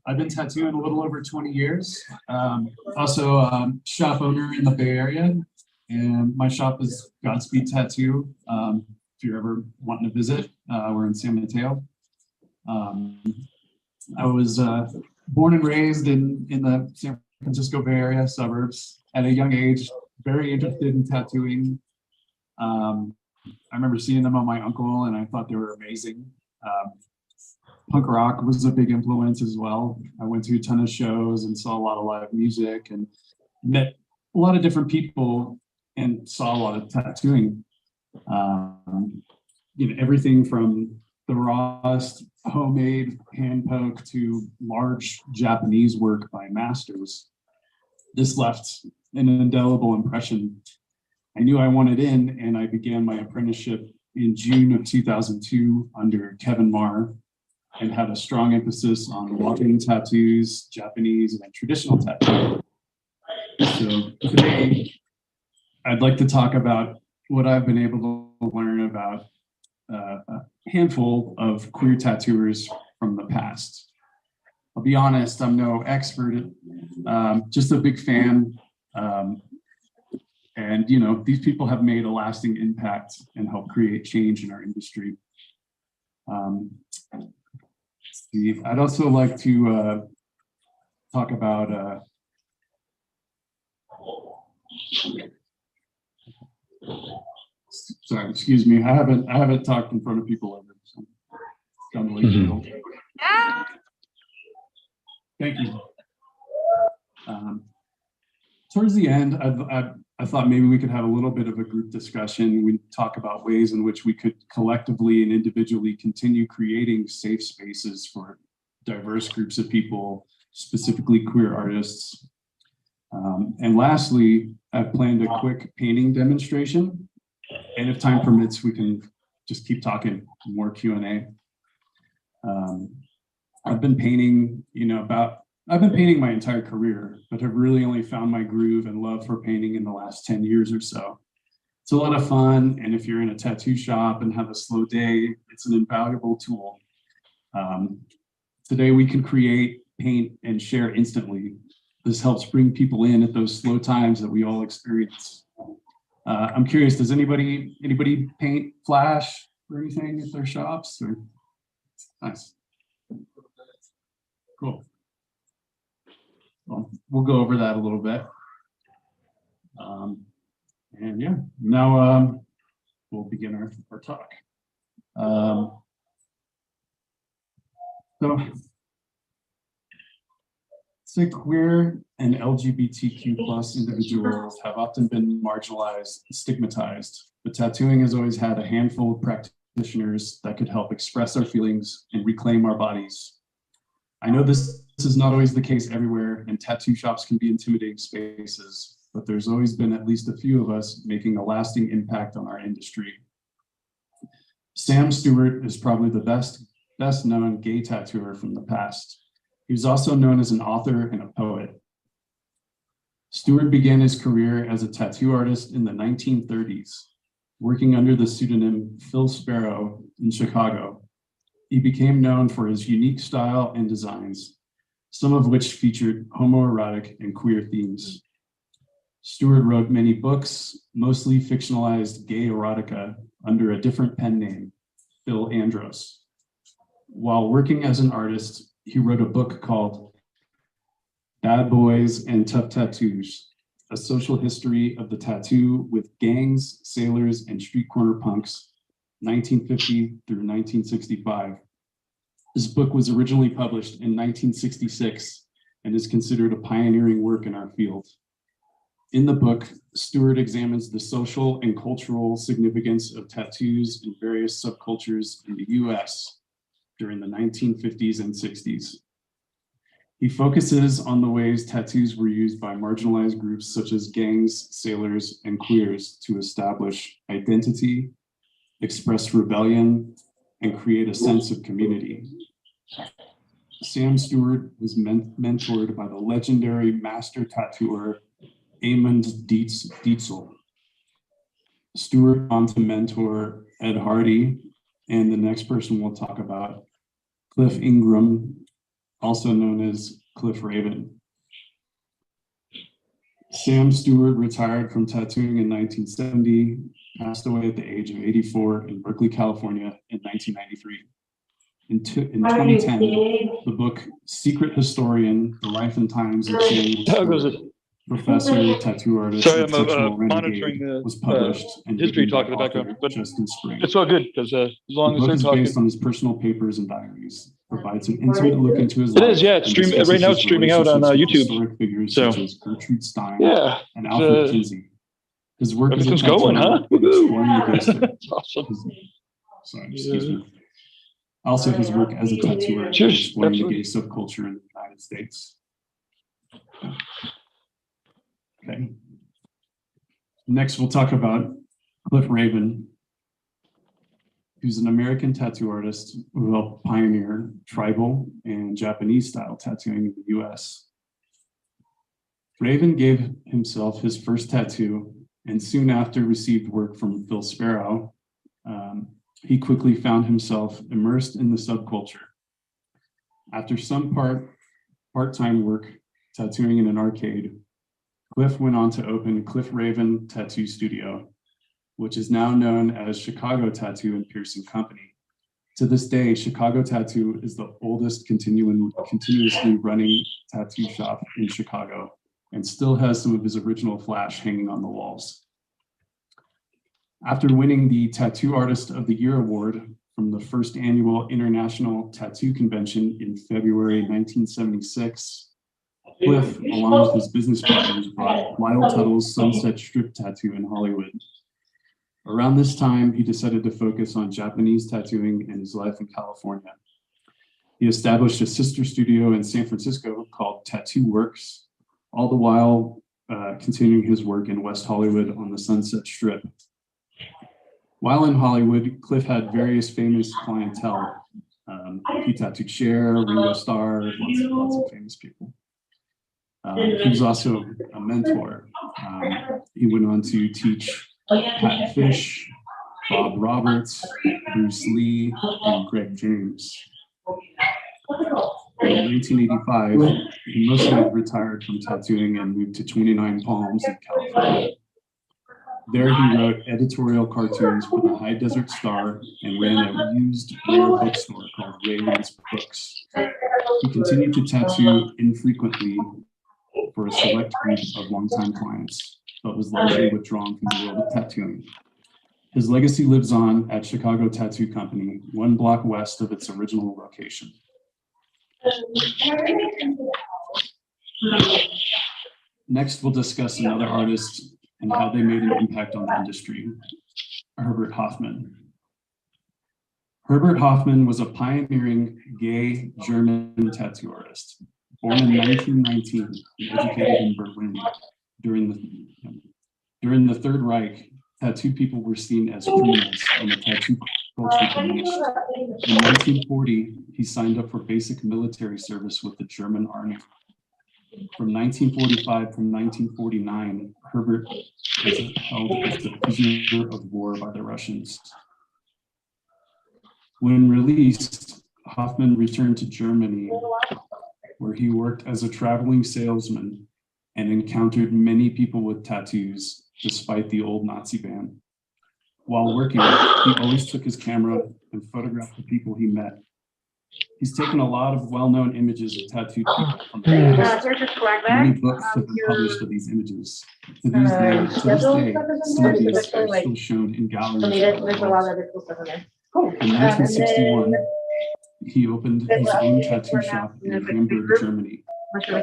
I've been tattooing a little over 20 years. Also shop owner in the Bay Area, and my shop is Godspeed Tattoo. If you're ever wanting to visit, we're in San Mateo. I was born and raised in the San Francisco Bay Area suburbs. At a young age, very interested in tattooing. I remember seeing them on my uncle, and I thought they were amazing. Punk rock was a big influence as well. I went to a ton of shows and saw a lot of live music and met a lot of different people and saw a lot of tattooing. Everything from the rawest homemade hand poke to large Japanese work by masters. This left an indelible impression. I knew I wanted in, and I began my apprenticeship in June of 2002 under Kevin Marr, and had a strong emphasis on walking tattoos, Japanese, and traditional tattoos. So today, I'd like to talk about what I've been able to learn about a handful of queer tattooers from the past. I'll be honest, I'm no expert, just a big fan. And these people have made a lasting impact and helped create change in our industry. I'd also like to talk about sorry, excuse me. I haven't talked in front of people ever. So thank you. Towards the end, I thought maybe we could have a little bit of a group discussion. We talk about ways in which we could collectively and individually continue creating safe spaces for diverse groups of people, specifically queer artists. And lastly, I've planned a quick painting demonstration. And if time permits, we can just keep talking, more Q&A. I've been painting, I've been painting my entire career, but have really only found my groove and love for painting in the last 10 years or so. It's a lot of fun, and if you're in a tattoo shop and have a slow day, it's an invaluable tool. Today we can create, paint, and share instantly. This helps bring people in at those slow times that we all experience. I'm curious, does anybody paint, flash, or anything at their shops? Or? Nice. Cool. Well, we'll go over that a little bit. And yeah, now we'll begin our talk. So queer and LGBTQ plus individuals have often been marginalized, stigmatized, but tattooing has always had a handful of practitioners that could help express our feelings and reclaim our bodies. I know this is not always the case everywhere, and tattoo shops can be intimidating spaces, but there's always been at least a few of us making a lasting impact on our industry. Sam Stewart is probably the best known gay tattooer from the past. He was also known as an author and a poet. Stewart began his career as a tattoo artist in the 1930s, working under the pseudonym Phil Sparrow in Chicago. He became known for his unique style and designs, some of which featured homoerotic and queer themes. Stewart wrote many books, mostly fictionalized gay erotica, under a different pen name, Phil Andros. While working as an artist, he wrote a book called Bad Boys and Tough Tattoos, a social history of the tattoo with gangs, sailors, and street corner punks, 1950 through 1965. This book was originally published in 1966 and is considered a pioneering work in our field. In the book, Stewart examines the social and cultural significance of tattoos in various subcultures in the US during the 1950s and 60s. He focuses on the ways tattoos were used by marginalized groups such as gangs, sailors, and queers to establish identity, express rebellion, and create a sense of community. Sam Stewart was mentored by the legendary master tattooer Amund Dietzel. Stewart went on to mentor Ed Hardy, and the next person we'll talk about, Cliff Ingram, also known as Cliff Raven. Sam Stewart retired from tattooing in 1970, passed away at the age of 84 in Berkeley, California in 1993. In 2010, the book Secret Historian, The Life and Times of Sam Professor, Tattoo Artist, sorry, and Sexual I'm monitoring Renegade the was published and history written talk in the by background, author but Justin Spring. it's all good because as long The as book they're is talking. based on his personal papers and diaries, provides an intimate look into his It life. is, yeah. It's and streaming discusses right now. his It's streaming out on relationships with YouTube. historic figures So, such as Gertrude Stein yeah, and Alfred Kinsey. His work as a everything's tattooer going, huh? and exploring the ghost of That's awesome. sorry, excuse me. Also, his work as a tattooer and Cheers, exploring absolutely. the gay subculture in the United States. Okay. Next, we'll talk about Cliff Raven, who's an American tattoo artist who helped pioneer tribal and Japanese style tattooing in the US. Raven gave himself his first tattoo and soon after received work from Phil Sparrow. He quickly found himself immersed in the subculture. After some part-time work tattooing in an arcade, Cliff went on to open Cliff Raven Tattoo Studio, which is now known as Chicago Tattoo and Piercing Company. To this day, Chicago Tattoo is the oldest continuously running tattoo shop in Chicago and still has some of his original flash hanging on the walls. After winning the Tattoo Artist of the Year award from the first annual International Tattoo Convention in February 1976, Cliff, along with his business partners, bought Lyle Tuttle's Sunset Strip Tattoo in Hollywood. Around this time, he decided to focus on Japanese tattooing and his life in California. He established a sister studio in San Francisco called Tattoo Works, all the while continuing his work in West Hollywood on the Sunset Strip. While in Hollywood, Cliff had various famous clientele. He tattooed Cher, Ringo Starr, lots of famous people. He was also a mentor. He went on to teach Pat Fish, Bob Roberts, Bruce Lee, and Greg James. In 1985, he mostly retired from tattooing and moved to 29 Palms in California. There he wrote editorial cartoons for the High Desert Star and ran a used rare bookstore called Raven's Books. He continued to tattoo infrequently for a select group of longtime clients, but was largely withdrawn from the world of tattooing. His legacy lives on at Chicago Tattoo Company, 1 block west of its original location. Next, we'll discuss another artist and how they made an impact on the industry, Herbert Hoffman. Herbert Hoffman was a pioneering gay German tattoo artist. Born in 1919 and educated in Berlin, during the Third Reich, tattoo people were seen as criminals and the tattoo culture diminished. In 1940, he signed up for basic military service with the German army. From 1945 to 1949, Herbert was held as a prisoner of war by the Russians. When released, Hoffman returned to Germany, where he worked as a traveling salesman and encountered many people with tattoos, despite the old Nazi ban. While working, he always took his camera and photographed the people he met. He's taken a lot of well-known images of tattooed people from the past. Many books have been published of these images. To this day, some of these are still shown in galleries. In 1961, he opened his own tattoo shop in Hamburg, Germany.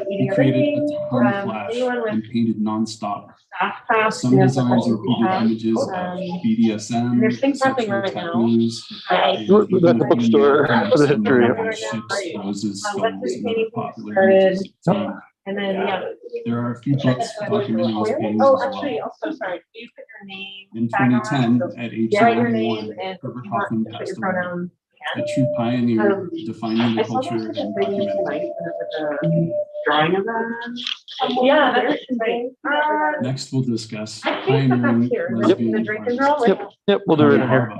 He created a ton of flash and painted nonstop. Some designs included images of BDSM, sexual taboos, at the bookstore for the history. Ships, roses, skulls, and other popular images. There are a few books documenting his paintings as well. In 2010, at age 91, Herbert Hoffman passed away. A true pioneer defining the culture and documenting it. Next, we'll discuss pioneering lesbian artists. Yep, we'll do it in here.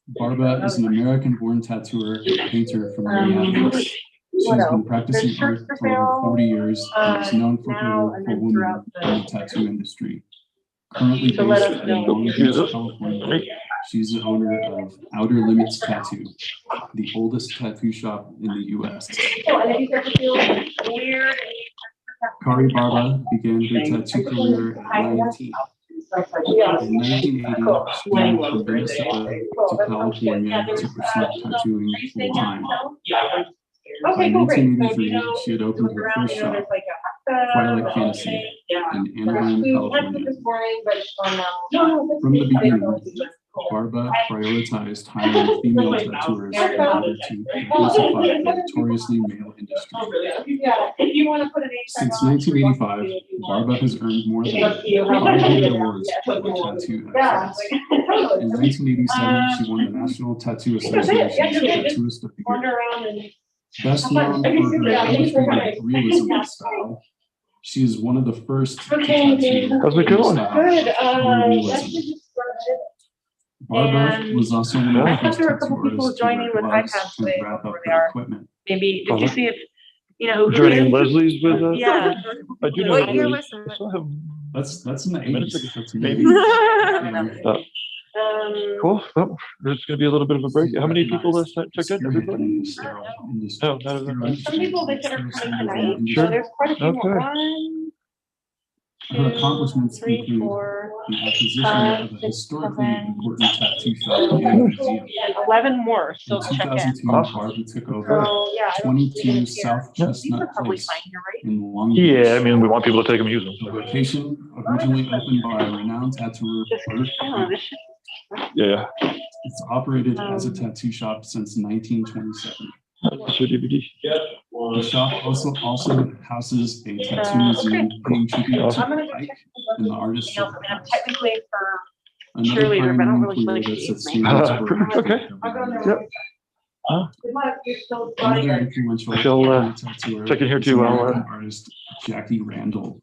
Barba is an American-born tattooer and painter from Minneapolis. She's been practicing art for over 40 years and is known for her work for women in the tattoo industry. Currently based in Long Beach, California, she's the owner of Outer Limits Tattoo, the oldest tattoo shop in the U.S. Kari Barba began her tattoo career at 19. In 1980, she moved from Minnesota to California to pursue tattooing full time. By 1983, she had opened her first shop, Twilight Fantasy, in Anaheim, California. From the beginning, Barba prioritized hiring female tattooers in order to diversify the notoriously male industry. Since 1985, Barba has earned more than 500 awards for tattoo excellence. In 1987, she won the National Tattoo Association's Tattooist of the Year. Best known for her illustrated realism style, she is one of the first to tattoo How's it going? realism. Barba was also one of the first tattoo artists to wear gloves to wrap up the equipment. Maybe, did you see if, you know, who Joining Leslie's with us? Yeah. I do know What that year Leslie- was it? I saw him That's in the minutes 80s. ago. That's Maybe. Yeah. Cool. Well, there's going to be a little bit of a break. How many people does that check in? Everybody? No, not everybody. Some people they said are coming tonight, Sure. so there's quite a few more. Okay. Her accomplishments 3, include 4, the acquisition of a historically important tattoo shop and museum. 11 more In still to check in. 2002, Awesome. Barba took over So, yeah, I don't see 22 them here. South You Chestnut could probably Place find here, right? in Long Beach. Yeah, I mean, we want people to take them use them. The location, originally opened by a renowned tattooer, Just, oh, this should, Yeah. it's operated as a tattoo shop since 1927. That's your DVD. The shop also houses a tattoo museum paying tribute to I'm gonna go Ike check and the artist. else. I mean, I'm technically for Another cheerleader, but I don't really pioneering like career to that use sets me. standards for Okay. I'll go in there. Yep. Another influential She'll, tattooer check in here is too, I'll, American artist Jackie Randall.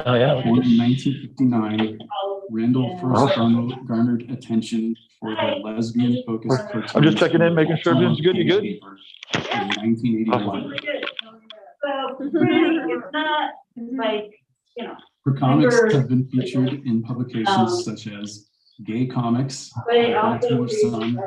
Oh, yeah. Born in 1959, Randall first garnered attention for the lesbian-focused cartoon. I'm just checking in, making sure everything's good. You good? In 1981. It's not like, you know, Her comics have been featured in publications such as Gay Comics, they Baltimore also Sun,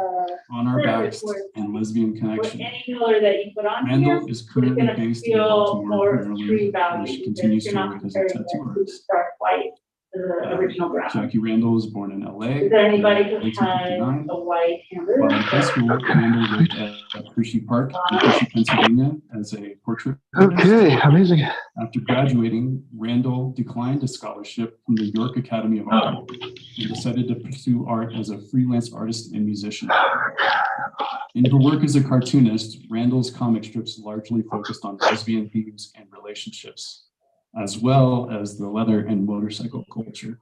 On Our Backs, and Lesbian with Connection. any color that you put on here, Randall is currently gonna based in feel Baltimore, more Maryland, true where value she because continues you're to not work as a comparing tattoo it to artist. dark white, the original brown. Jackie Randall was born in LA Is there anybody in who has 1959. a white While in high school, Randall worked at Hershey Park in Hershey, Pennsylvania as a portrait artist. Okay, amazing. After graduating, Randall declined a scholarship from the York Academy of Art and decided to pursue art as a freelance artist and musician. In her work as a cartoonist, Randall's comic strips largely focused on lesbian themes and relationships, as well as the leather and motorcycle culture.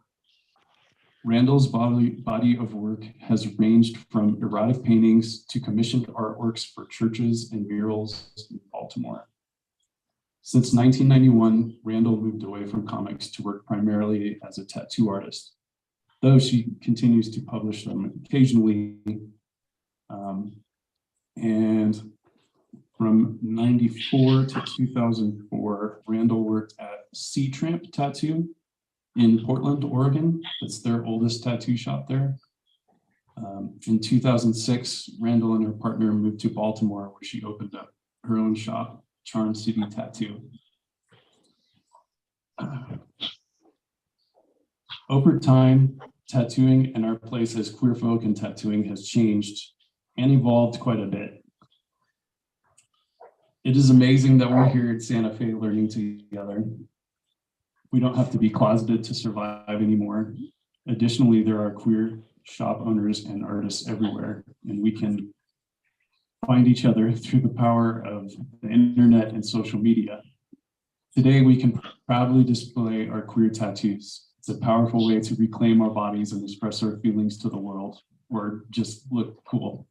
Randall's body of work has ranged from erotic paintings to commissioned artworks for churches and murals in Baltimore. Since 1991, Randall moved away from comics to work primarily as a tattoo artist, though she continues to publish them occasionally. And from 94 to 2004, Randall worked at Sea Tramp Tattoo in Portland, Oregon. That's their oldest tattoo shop there. In 2006, Randall and her partner moved to Baltimore, where she opened up her own shop, Charm City Tattoo. Over time, tattooing and our place as queer folk in tattooing has changed and evolved quite a bit. It is amazing that we're here at Santa Fe learning together. We don't have to be closeted to survive anymore. Additionally, there are queer shop owners and artists everywhere, and we can find each other through the power of the internet and social media. Today, we can proudly display our queer tattoos. It's a powerful way to reclaim our bodies and express our feelings to the world, or just look cool.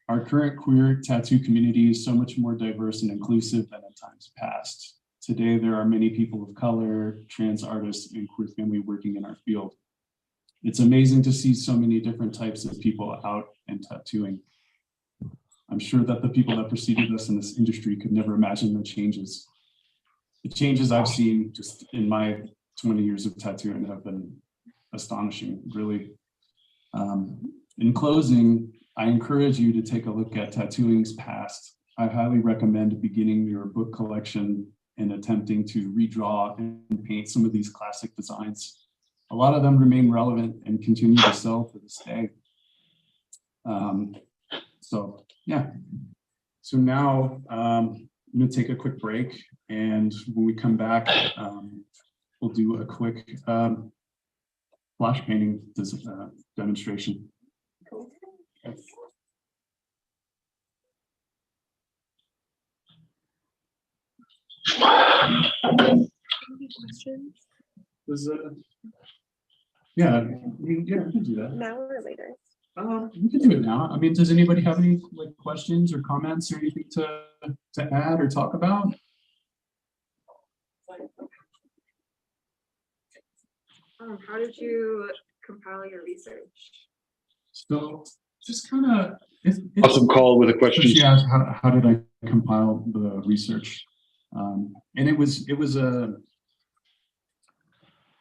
Our current queer tattoo community is so much more diverse and inclusive than in times past. Today, there are many people of color, trans artists, and queer family working in our field. It's amazing to see so many different types of people out and tattooing. I'm sure that the people that preceded us in this industry could never imagine the changes. The changes I've seen just in my 20 years of tattooing have been astonishing, really. In closing, I encourage you to take a look at tattooing's past. I highly recommend beginning your book collection and attempting to redraw and paint some of these classic designs. A lot of them remain relevant and continue to sell to this day. So yeah, so now I'm gonna take a quick break, and when we come back, we'll do a quick flash painting demonstration. Yeah, we can do that. Now or later? We can do it now. I mean, does anybody have any like questions or comments or anything to add or talk about? How did you compile your research? So just kind of Awesome call with a question. She asked how did I compile the research, and it was a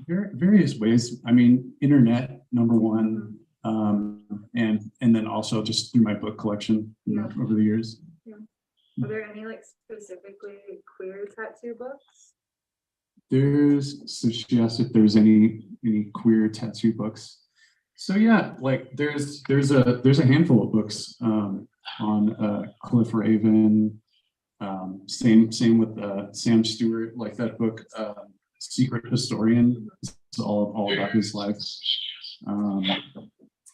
various ways. I mean, internet number one, and then also just through my book collection, you know, over the years. Are there any like specifically queer tattoo books? So she asked if there's any queer tattoo books. So yeah, like there's a handful of books on Cliff Raven. Same with Sam Stewart, like that book, Secret Historian. It's all about his life.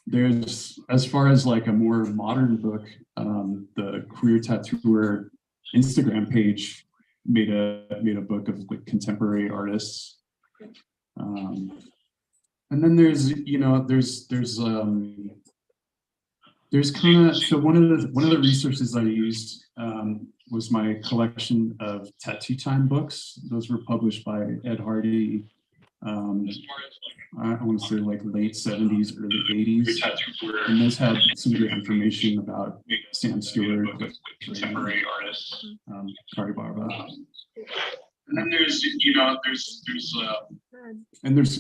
There's, as far as like a more modern book, the Queer Tattooer Instagram page made a book of like contemporary artists. And then there's, you know, there's kind of, so one of the resources I used was my collection of Tattoo Time books. Those were published by Ed Hardy. I want to say like late 70s, early 80s. And those had some good information about Sam Stewart, contemporary artists, Kari Barba. And then there's, you know,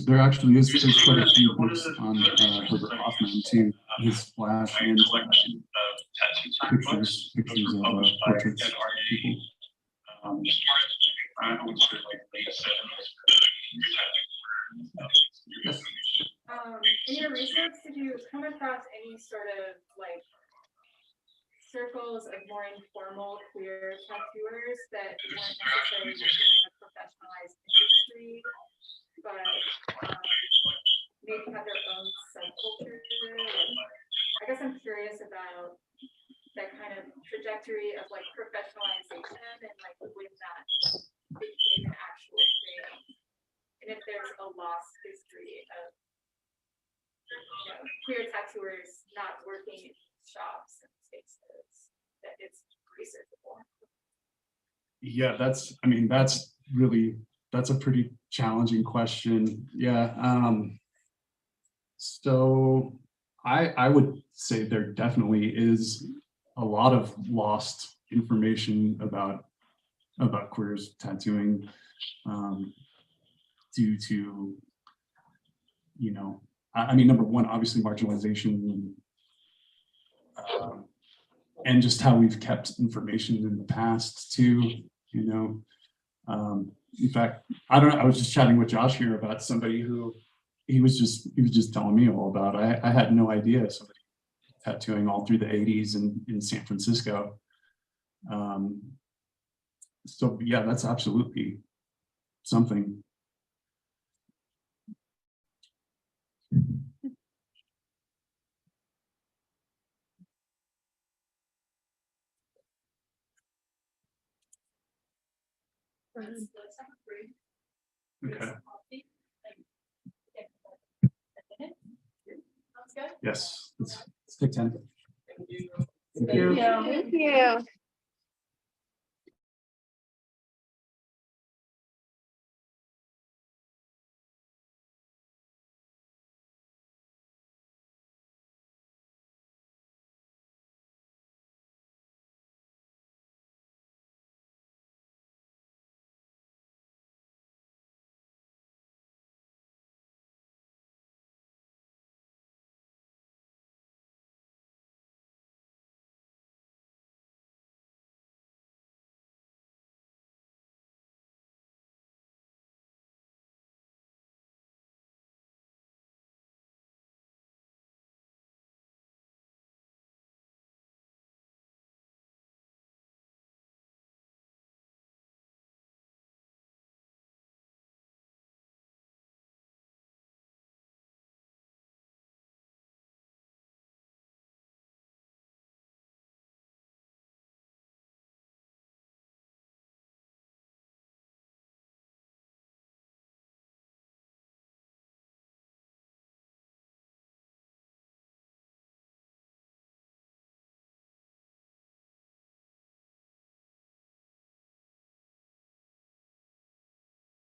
there actually is there's quite a few books on Herbert Hoffman too. His flash and pictures of portraits of people. I would say like late 70s. Yes. In your research, did you come across any sort of like circles of more informal queer tattooers that weren't necessarily within a professionalized industry, but maybe had their own subculture? I guess I'm curious about that kind of trajectory of like professionalization and like when that became an actual thing, and if there's a lost history of, you know, queer tattooers not working in shops and spaces that it's researchable. Yeah, that's a pretty challenging question. Yeah. So I would say there definitely is a lot of lost information about queers tattooing, due to, you know, I mean, number one, obviously marginalization, and just how we've kept information in the past too, you know. In fact, I was just chatting with Josh here about somebody who he was just telling me all about. I had no idea somebody tattooing all through the 80s in San Francisco. So yeah, that's absolutely something. Okay. Yes, let's take 10. Thank you. Thank you.